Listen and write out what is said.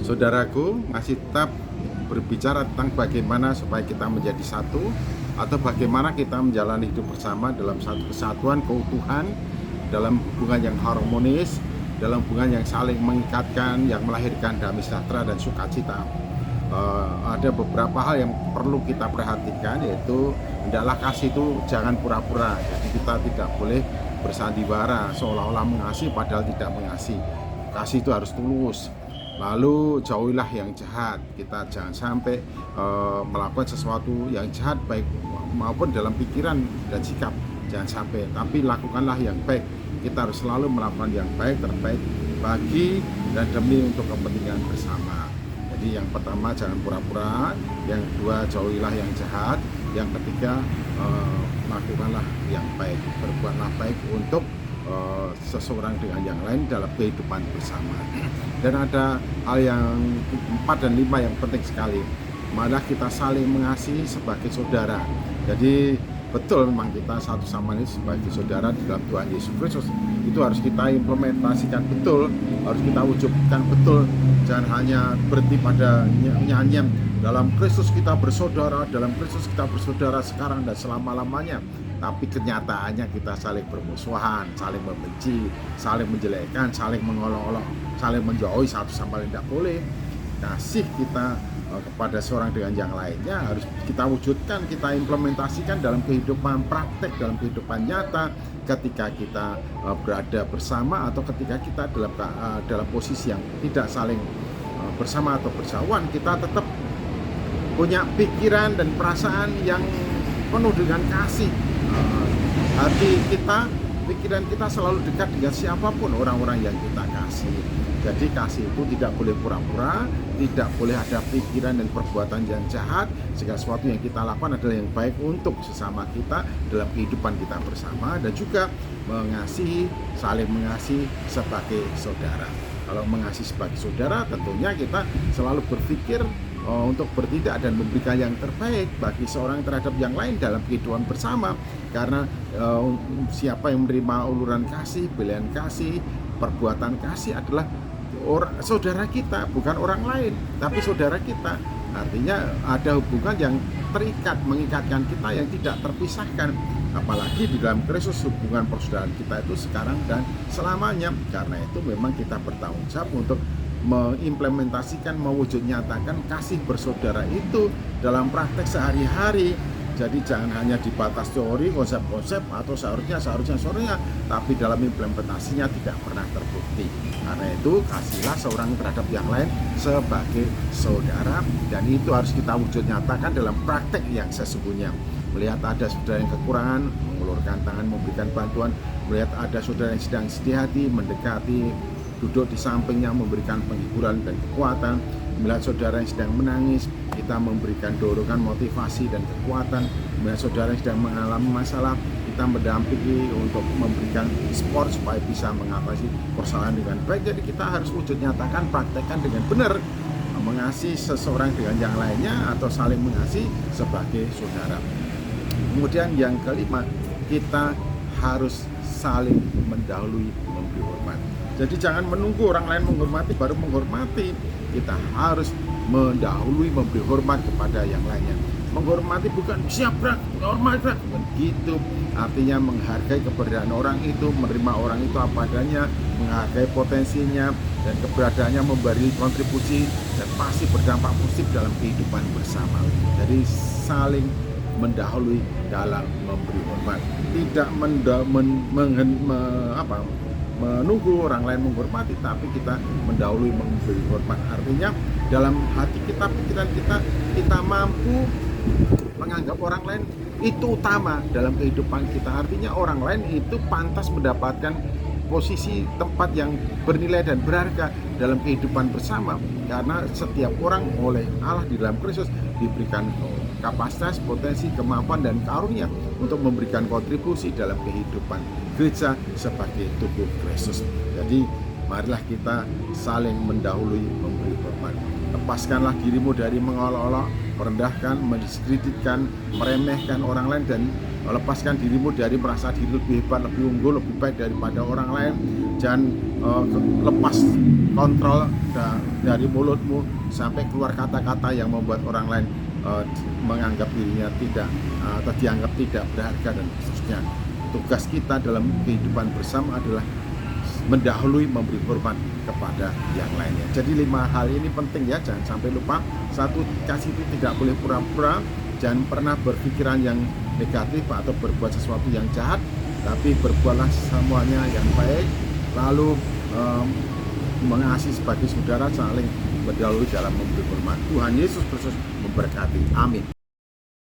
Saudaraku, masih tetap berbicara tentang bagaimana supaya kita menjadi satu, atau bagaimana kita menjalani hidup bersama dalam satu kesatuan, keutuhan, dalam hubungan yang harmonis, dalam hubungan yang saling mengikatkan, yang melahirkan damai sejahtera dan sukacita. Ada beberapa hal yang perlu kita perhatikan, yaitu hendaklah kasih itu jangan pura-pura. Jadi kita tidak boleh bersandiwara seolah-olah mengasihi padahal tidak mengasihi. Kasih itu harus tulus. Lalu jauhilah yang jahat. Kita jangan sampai melakukan sesuatu yang jahat, baik maupun dalam pikiran dan sikap. Jangan sampai, tapi lakukanlah yang baik. Kita harus selalu melakukan yang baik, terbaik bagi dan demi untuk kepentingan bersama. Jadi yang pertama, jangan pura-pura. Yang kedua, jauhilah yang jahat. Yang ketiga, lakukanlah yang baik. Berbuatlah baik untuk seseorang dengan yang lain dalam kehidupan bersama. Dan ada hal yang 4 dan 5 yang penting sekali. Malah kita saling mengasihi sebagai saudara. Jadi betul, memang kita satu sama lain sebagai saudara di dalam Tuhan Yesus Kristus. Itu harus kita implementasikan betul, harus kita wujudkan betul. Jangan hanya berhenti pada nyanyian dalam Kristus kita bersaudara, dalam Kristus kita bersaudara sekarang dan selama-lamanya. Tapi kenyataannya kita saling bermusuhan, saling membenci, saling menjelekkan, saling mengolok-olok, saling menjauhi satu sama lain. Tidak boleh. Kasih kita kepada seorang dengan yang lainnya harus kita wujudkan, kita implementasikan dalam kehidupan praktek, dalam kehidupan nyata, ketika kita berada bersama atau ketika kita dalam posisi yang tidak saling bersama atau berjauhan. Kita tetap punya pikiran dan perasaan yang penuh dengan kasih. Hati kita, pikiran kita selalu dekat dengan siapapun orang-orang yang kita kasih. Jadi kasih itu tidak boleh pura-pura, tidak boleh ada pikiran dan perbuatan yang jahat. Segala sesuatu yang kita lakukan adalah yang baik untuk sesama kita dalam kehidupan kita bersama, dan juga mengasihi, saling mengasihi sebagai saudara. Kalau mengasihi sebagai saudara, tentunya kita selalu berpikir untuk bertindak dan memberikan yang terbaik bagi seorang terhadap yang lain dalam kehidupan bersama. Karena siapa yang menerima uluran kasih, pilihan kasih, perbuatan kasih adalah saudara kita, bukan orang lain, tapi saudara kita. Artinya ada hubungan yang terikat, mengikatkan kita yang tidak terpisahkan. Apalagi di dalam Kristus, hubungan persaudaraan kita itu sekarang dan selamanya. Karena itu memang kita bertanggung jawab untuk mengimplementasikan, mewujud nyatakan kasih bersaudara itu dalam praktek sehari-hari. Jadi jangan hanya di batas teori, konsep-konsep, atau seharusnya, tapi dalam implementasinya tidak pernah terbukti. Karena itu kasihlah seorang terhadap yang lain sebagai saudara, dan itu harus kita wujud nyatakan dalam praktek yang sesungguhnya. Melihat ada saudara yang kekurangan, mengulurkan tangan memberikan bantuan. Melihat ada saudara yang sedang sedih hati, mendekati, duduk di sampingnya memberikan penghiburan dan kekuatan. Melihat saudara yang sedang menangis, kita memberikan dorongan, motivasi dan kekuatan. Melihat saudara yang sedang mengalami masalah, kita mendampingi untuk memberikan support supaya bisa mengatasi persoalan dengan baik. Jadi kita harus wujud nyatakan, praktekkan dengan benar, mengasihi seseorang dengan yang lainnya atau saling mengasihi sebagai saudara. Kemudian yang kelima, kita harus saling mendahului memberi hormat. Jadi jangan menunggu orang lain menghormati baru menghormati. Kita harus mendahului memberi hormat kepada yang lainnya. Menghormati bukan siap berat, hormat berat, bukan gitu. Artinya menghargai keberadaan orang itu, menerima orang itu apa adanya, menghargai potensinya dan keberadaannya, memberi kontribusi dan pasti berdampak positif dalam kehidupan bersama. Jadi saling mendahului dalam memberi hormat, tidak menunggu orang lain menghormati, tapi kita mendahului memberi hormat. Artinya dalam hati kita, pikiran kita mampu menganggap orang lain itu utama dalam kehidupan kita. Artinya orang lain itu pantas mendapatkan posisi tempat yang bernilai dan berharga dalam kehidupan bersama, karena setiap orang oleh Allah di dalam Kristus diberikan kapasitas, potensi, kemampuan dan karunia untuk memberikan kontribusi dalam kehidupan gereja sebagai tubuh Kristus. Jadi marilah kita saling mendahului memberi hormat. Lepaskanlah dirimu dari mengolok-olok, merendahkan, mendiskreditkan, meremehkan orang lain, dan lepaskan dirimu dari merasa diri lebih hebat, lebih unggul, lebih baik daripada orang lain. Jangan lepas kontrol dan dari mulutmu sampai keluar kata-kata yang membuat orang lain menganggap dirinya tidak atau dianggap tidak berharga dan seterusnya. Tugas kita dalam kehidupan bersama adalah mendahului memberi hormat kepada yang lainnya. Jadi 5 hal ini penting ya, jangan sampai lupa. Satu, kasih itu tidak boleh pura-pura, jangan pernah berpikiran yang negatif atau berbuat sesuatu yang jahat, tapi berbuatlah semuanya yang baik, lalu mengasihi sebagai saudara, saling berdahului dalam memberi hormat. Tuhan Yesus Kristus memberkati. Amin.